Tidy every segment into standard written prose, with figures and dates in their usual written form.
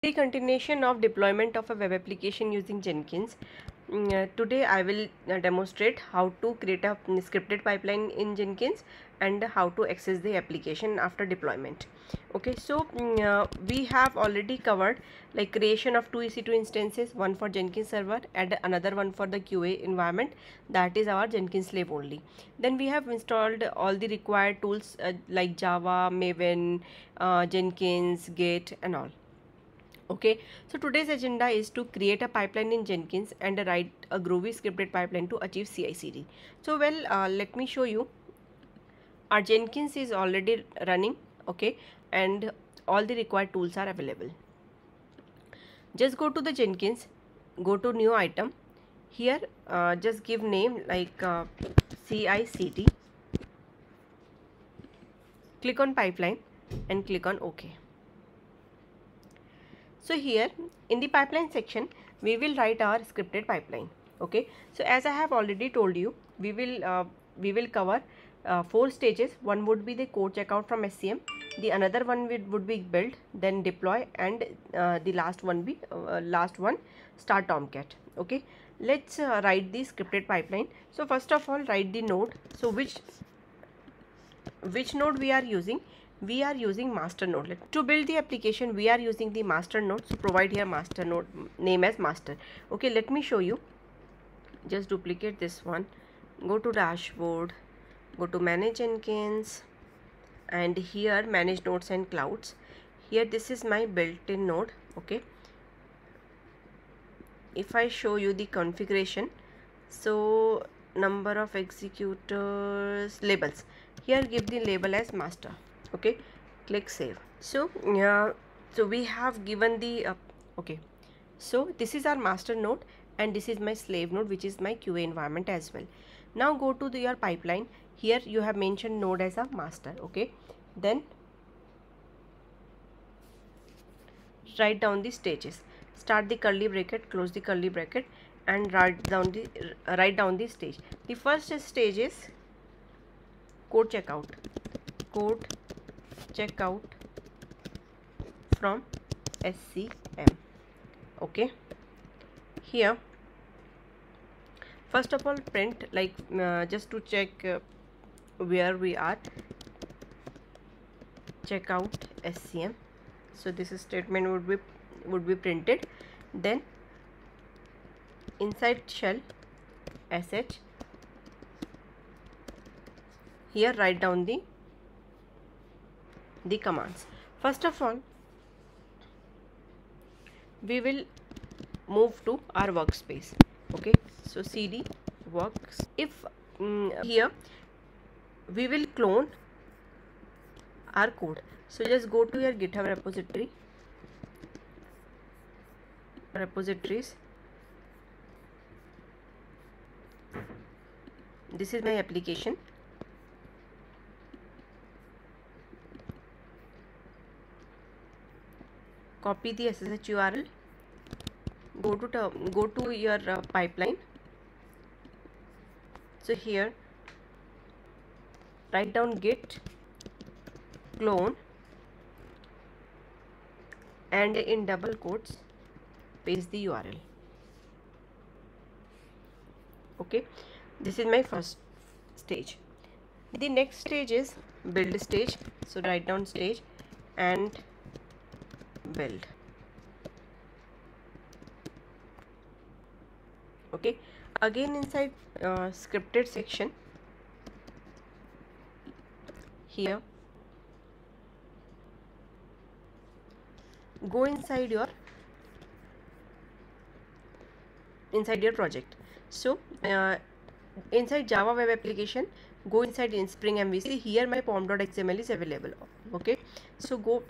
The continuation of deployment of a web application using Jenkins. Today I will demonstrate how to create a scripted pipeline in Jenkins and how to access the application after deployment. Okay, so we have already covered like creation of two EC2 instances, one for Jenkins server and another one for the QA environment, that is our Jenkins slave only. Then we have installed all the required tools like Java, Maven, Jenkins, Git and all. Okay, so today's agenda is to create a pipeline in Jenkins and write a groovy scripted pipeline to achieve CICD. So let me show you. Our Jenkins is already running, okay, and all the required tools are available. Just go to the Jenkins, go to new item. Here just give name like CICD, click on pipeline and click on OK. So here in the pipeline section we will write our scripted pipeline. Okay, so as I have already told you, we will cover 4 stages. One would be the code checkout from SCM, the another one would be build, then deploy, and the last one start Tomcat. Okay, let's write the scripted pipeline. So first of all, write the node. So which node we are using? We are using master node. To build the application we are using the master node, so provide here master node name as master. Okay, let me show you. Just duplicate this one, go to dashboard, go to manage Jenkins, and here manage nodes and clouds. Here this is my built-in node. Okay, if I show you the configuration, so number of executors, labels, here give the label as master. Okay, click save. So so we have given the okay, so this is our master node and this is my slave node, which is my QA environment as well. Now go to your pipeline. Here you have mentioned node as a master. Okay, then write down the stages. Start the curly bracket, close the curly bracket, and write down the stage. The first stage is code checkout. Code checkout from SCM. Okay, here first of all print like just to check where we are, checkout SCM. So this statement would be printed. Then inside shell sh, here write down the commands. First of all, we will move to our workspace. Okay, so cd works. If here we will clone our code, so just go to your GitHub repositories. This is my application. Copy the SSH URL, go to your pipeline. So here write down git clone and in double quotes paste the URL. Okay, this is my first stage. The next stage is build stage. So write down stage and build. Okay, again inside scripted section, here go inside your project. So inside Java web application, go inside in Spring MVC. Here my pom.xml is available. Okay, so go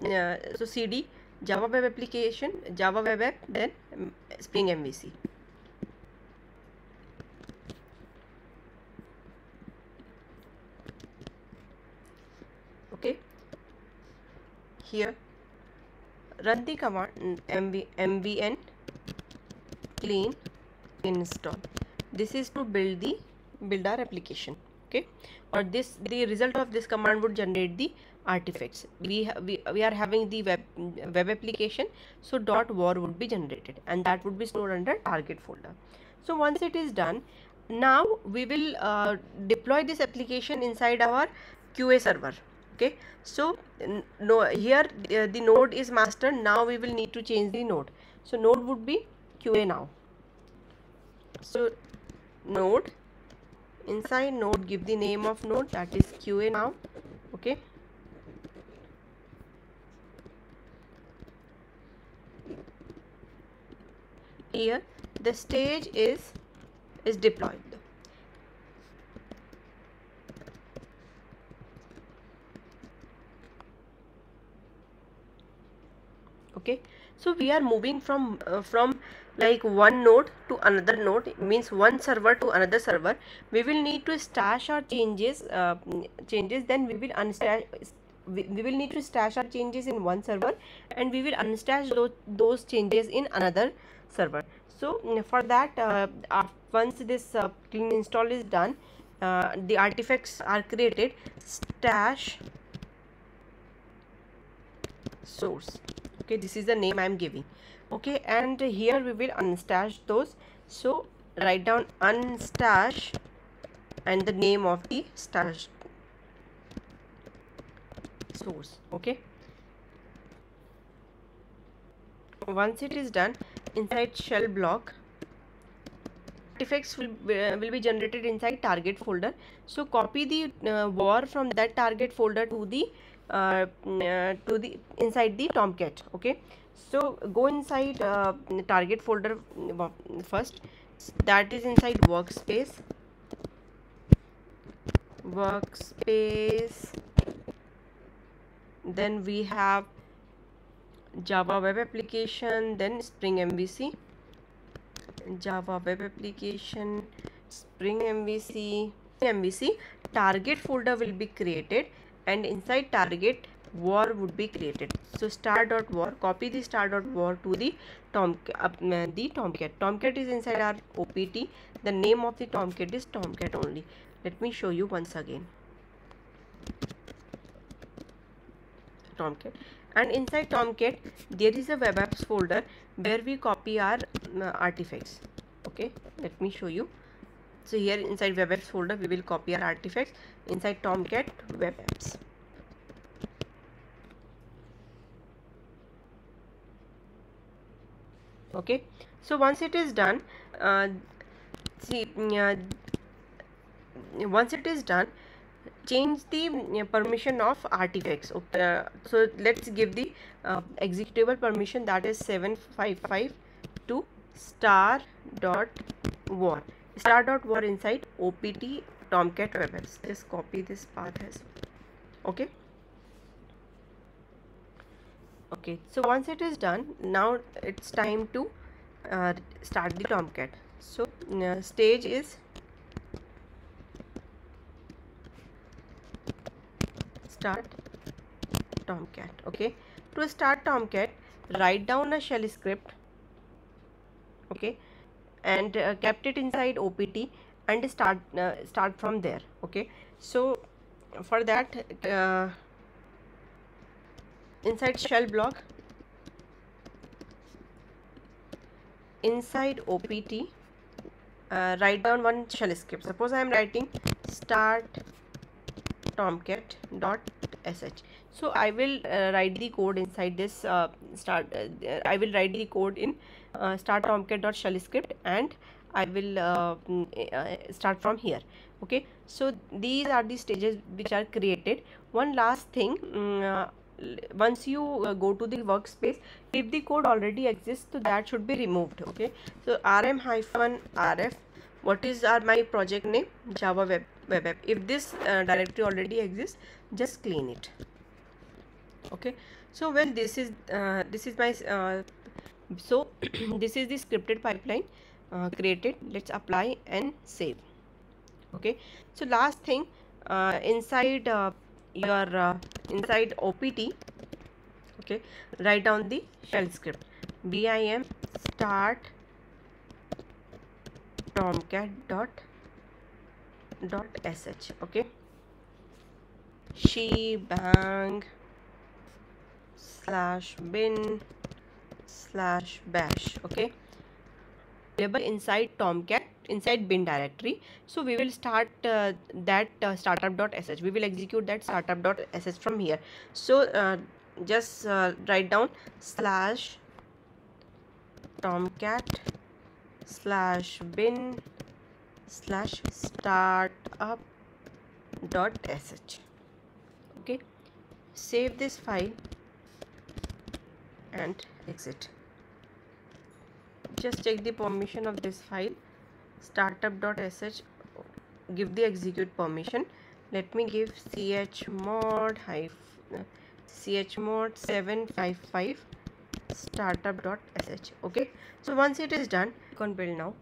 so cd Java web application, Java web app, then Spring MVC. Okay, here run the command mvn clean install. This is to build our application. okay, or the result of this command would generate the artifacts. We are having the web application, so .war would be generated, and that would be stored under target folder. So once it is done, now we will deploy this application inside our QA server. Okay, so no, here the node is master. Now we will need to change the node. So node would be QA now. So node, inside node, give the name of node, that is QA now. Okay, here the stage is deployed. Okay, so we are moving from like one node to another node, it means one server to another server. We will need to stash our changes, then we will unstash. We will need to stash our changes in one server, and we will unstash those changes in another server. So for that, once this clean install is done, the artifacts are created. Stash source. Okay, this is the name I am giving. Okay, and here we will unstash those. So write down unstash and the name of the stash source. Okay, once it is done, inside shell block, artifacts will be generated inside target folder. So copy the war from that target folder to the inside the Tomcat. Okay, so go inside target folder first, that is inside workspace, then we have Java web application, then Spring MVC, Java web application, Spring MVC, target folder will be created, and inside target war would be created. So star.war, copy the star.war to the Tomcat. Tomcat is inside our OPT. The name of the Tomcat is Tomcat only. Let me show you once again. Tomcat, and inside Tomcat there is a web apps folder where we copy our artifacts. Okay, let me show you. So here inside web apps folder we will copy our artifacts inside Tomcat web apps. Okay, so once it is done, once it is done, change the permission of artifacts. Okay, so let's give the executable permission, that is 755 to star.war inside OPT Tomcat web apps. Just copy this path as well. Okay. Okay, so once it is done, now it's time to start the Tomcat. So stage is start Tomcat. Okay, to start Tomcat, write down a shell script. Okay, and kept it inside OPT and start from there. Okay, so for that, inside shell block, inside OPT, write down one shell script. Suppose I am writing start tomcat.sh. So I will write the code inside this I will write the code in start tomcat.shell script, and I will start from here. Okay, so these are the stages which are created. One last thing, once you go to the workspace, if the code already exists, so that should be removed. Okay, so rm-rf, what is my project name? Java web app. If this directory already exists, just clean it. Okay, so well, this is my so this is the scripted pipeline created. Let's apply and save. Okay, so last thing, inside your inside OPT, okay, write down the shell script bim start tomcat .sh. Okay, shebang /bin/bash. Okay, available inside Tomcat inside bin directory. So we will start that startup.sh. We will execute that startup.sh from here. So just write down /tomcat/bin/startup.sh. Okay, save this file and exit. Just check the permission of this file, startup.sh. Give the execute permission. Let me give chmod 755 startup.sh. Okay, so once it is done, click on build now.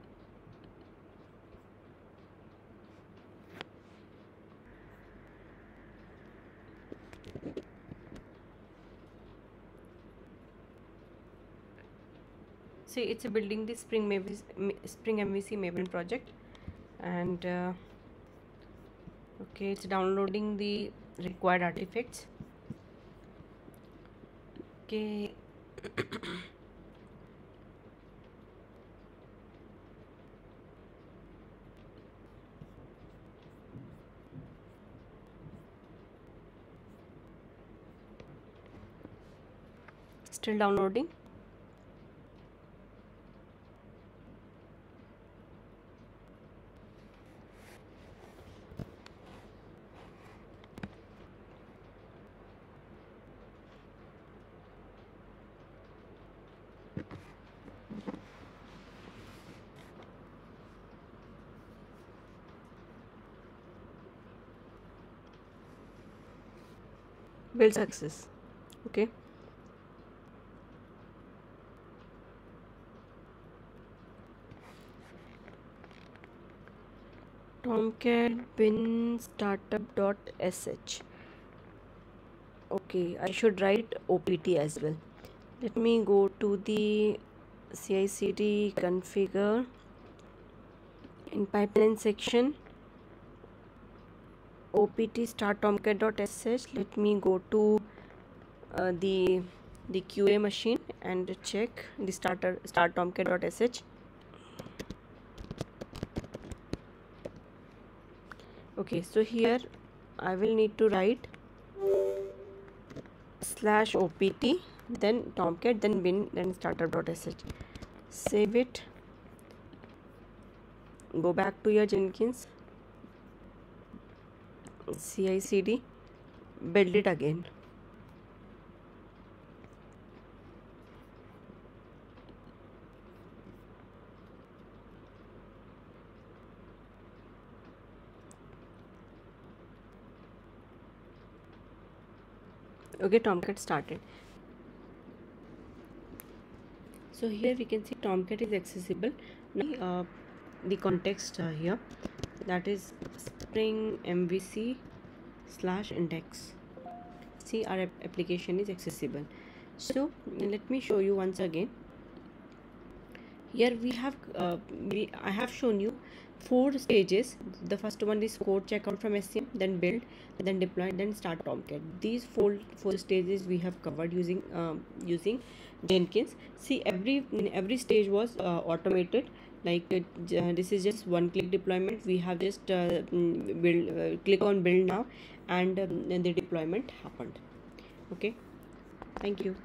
See, it's building the Spring MVC Maven project, and okay, it's downloading the required artifacts. Okay. Still downloading. Build success. Okay, Tomcat bin startup.sh. Okay, I should write opt as well. Let me go to the CICD configure. In pipeline section, opt start tomcat.sh. Let me go to the QA machine and check the start tomcat.sh. Okay, so here I will need to write /opt, then tomcat, then bin, then startup.sh. Save it. Go back to your Jenkins, CICD, build it again. Okay, Tomcat started. So here we can see Tomcat is accessible. Now, the context here, that is Spring MVC/index. See, our application is accessible. So let me show you once again. Here we have I have shown you 4 stages. The first one is code checkout from SCM, then build, then deploy, then start Tomcat. These four stages we have covered using Jenkins. See, every stage was automated. Like this is just one click deployment. We have just click on build now, and the deployment happened. Okay, thank you.